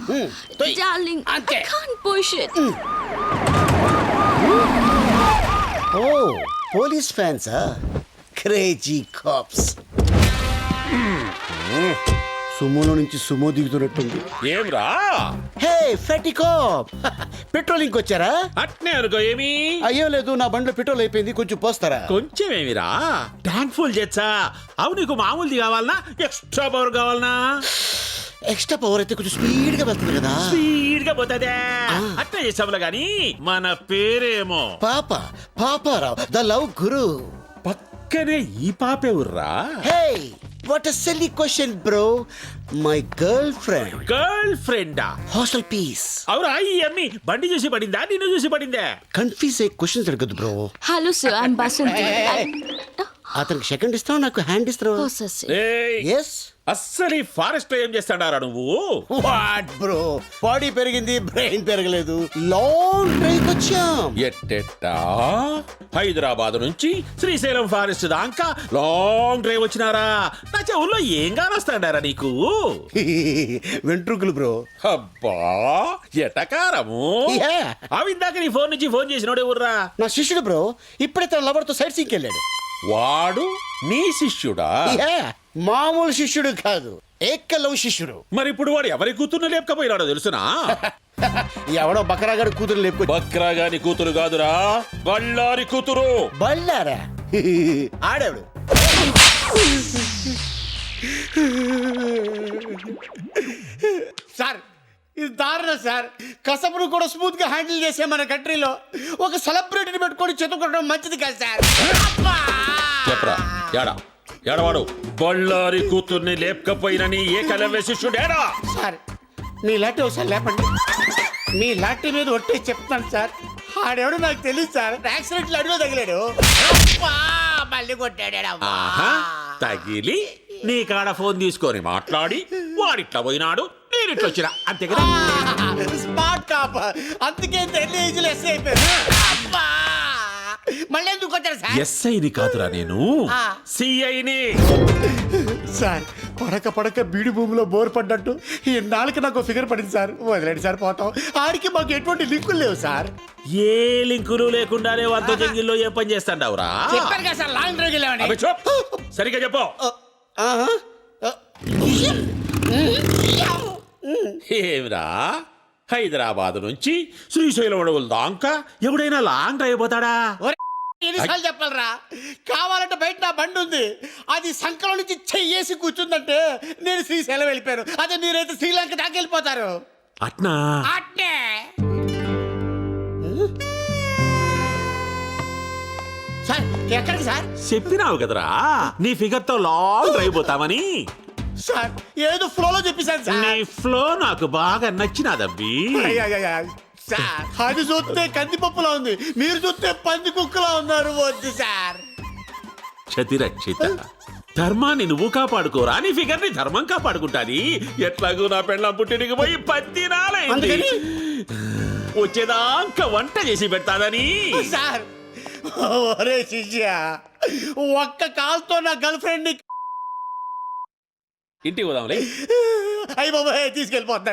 Darling, I can't push it. Oh, police fans, huh? Crazy cops. సుమోలో నుంచి Sumo దిగుతున్నట్టుంది. ఏమ్రా హే ఫెటీ cap, patrolling వచ్చారా? అట్నే అనుకో. ఏమి అయ్యో లేదు, నా బండిలో పెట్రోల్ అయిపోయింది, కొంచెం పోస్తారా? కొంచెం ఏమిరా, ట్యాంక్ ఫుల్ చేచ్చా. అవు నీకు మామూలుది కావాలనా ఎక్స్ట్రా పవర్ కావాలనా? ఎక్స్ట్రా పవర్ అయితే కొంచెం స్పీడ్ గా వెళ్తుంది కదా. స్పీడ్ గా పోతుందే. అట్నే చేసాములా గాని మన పేరేమో పాపారావు ద లవ్ గురు. పక్కనే ఈ పాపే ఉర్రా. Hey what a silly question bro. My girlfriend. గర్ల్ ఫ్రెండా? Hostel piece. అవురా ఈ అమ్మి బండి చూసి పడిందా నిన్ను చూసి పడిందా? కన్ఫ్యూజ్ అయ్యే క్వశ్చన్స్ అడగదు bro. Hello sir, I'm Basanti. అతనికి సెకండ్ ఇస్తావు, నాకు హ్యాండ్ ఇస్తావు. Oh sir. ఏయ్, ఎస్. అస్సలు ఈ ఫారెస్ట్ లో ఏం చేస్తాడారా నువ్వు? వాట్ బ్రో, బాడీ పెరిగింది బ్రెయిన్ పెరగలేదు. లాంగ్ డ్రైవ్ వచ్చాం. ఎట్టెట్టా హైదరాబాద్ నుంచి శ్రీశైలం ఫారెస్ట్ దాకా లాంగ్ డ్రైవ్ వచ్చినారా? నా చెవుల్లో ఏం కానొస్తాడారా నీకు? వెంట్రుకలు బ్రో. అబ్బా ఎటకారము. Yeah. అవిందాక నీ ఫోన్ నుంచి ఫోన్ చేసినోడే ఊర్రా. నా శిష్యుడు బ్రో, ఇప్పుడే తన లవర్ తో సైట్ సీకి వెళ్ళాడు. వాడు నీ శిష్యుడా? Yeah. మామూలు శిష్యుడు కాదు, ఏకలవ్ శిష్యుడు. మరి ఇప్పుడు వాడు ఎవరి కూతుర్ని లేపకపోయినాడో తెలుసునా? ఎవడో బకరాగాడు కూతురు లేపుకొచ్చి. బక్రా గాని కూతురు కాదురా, బళ్ళారి కూతురు. బళ్ళారా? ఆడేవాడు. సార్ ఇది దారుణం సార్. కసపును కూడా స్మూత్ గా హ్యాండిల్ చేసే మన కంట్రీలో ఒక సెలబ్రిటీని పెట్టుకొని చెతుకోవడం మంచిది కాదు సార్. చెప్పరా యాడా ఏడవాడు? బళ్ళారి కూతుర్ని లేపకపోయినని ఏకలవ్య శిష్యుడేడా? సార్ మీ లాంటి ఒకసారి లేపండి. మీ లాంటి మీద ఒట్టే చెప్తాను సార్. ఆడెవడు నాకు తెలియదు సార్. యాక్సిడెంట్ అడుగు తగిలాడు, మళ్ళీ కొట్టాడు. ఆహా, తగిలి నీ కాడ ఫోన్ తీసుకొని మాట్లాడి వాడిట్లా పోయినాడు, నేనిట్లా వచ్చినా, అంతే కదా? స్మార్ట్ టాప్, అందుకే తెలియ ఏజ్లో ఎస్ఐ అయిపోయారు. మళ్ళీ ఎందుకు కొట్టారు సార్? ఎస్ఐని కాదురా నేను, సిఐని. సార్ పడక బీడి భూమిలో బోర్ పడ్డట్టు ఈ నాలుగు నాకు ఫిగర్ పడింది సార్. వదిలేండి సార్, పోతాం. ఆడికి మాకు ఎటువంటి లింకులు లేవు సార్. ఏ లింకులు లేకుండానే వంద జంగిల్లో ఏ పని చేస్తాండవురా? చెప్పారు కదా సార్, లాంగ్ డ్రైవ్ వెళ్ళామని. అబ్బే చూప్, సరిగ్గా చెప్పు. ఏమిరా, హైదరాబాద్ నుంచి శ్రీశైలం అడవుల దాకా ఎవడైనా లాంగ్ డ్రైవ్ పోతాడా? ఎన్నిసార్లు చెప్పాలరా? కావాలంటే బయట నా బండి ఉంది, అది సంకలం నుంచి చెయ్యేసి కూర్చుందంటే నేను శ్రీశైలం వెళ్ళిపోయాను. అదే మీరైతే శ్రీలంక దాకా వెళ్ళిపోతారు. అట్నా? అట్నే. సార్ ఎక్కడికి సార్? చెప్పినావు కదరా నీ ఫిగర్ తో లాంగ్ డ్రైవ్ పోతామని. సార్ ఏదో ఫ్లోలో చెప్పేశాను నీ సార్. ఫ్లో నాకు బాగా నచ్చినాదబ్బి. సార్ అది చూస్తే కందిపప్పులా ఉంది, మీరు చూస్తే పంది కుక్కలా ఉన్నారు. వద్దు సార్. క్షతిరక్షిత, ధర్మాన్ని నువ్వు కాపాడుకోరా, నీ ఫిగర్ ని ధర్మం కాపాడుకుంటాది. ఎట్లాగూ నా పెళ్ళం పుట్టినకి పోయి 10 నాలైంది. వచ్చేదాకా వంట చేసి పెడతాదని. సార్ ఒరే శిష్య, ఒక్క కాల్తో నా గర్ల్ ఫ్రెండ్ ని ఇంటికి పోదాంలే. అయ్యి బాబా తీసుకెళ్ళిపోతాడు.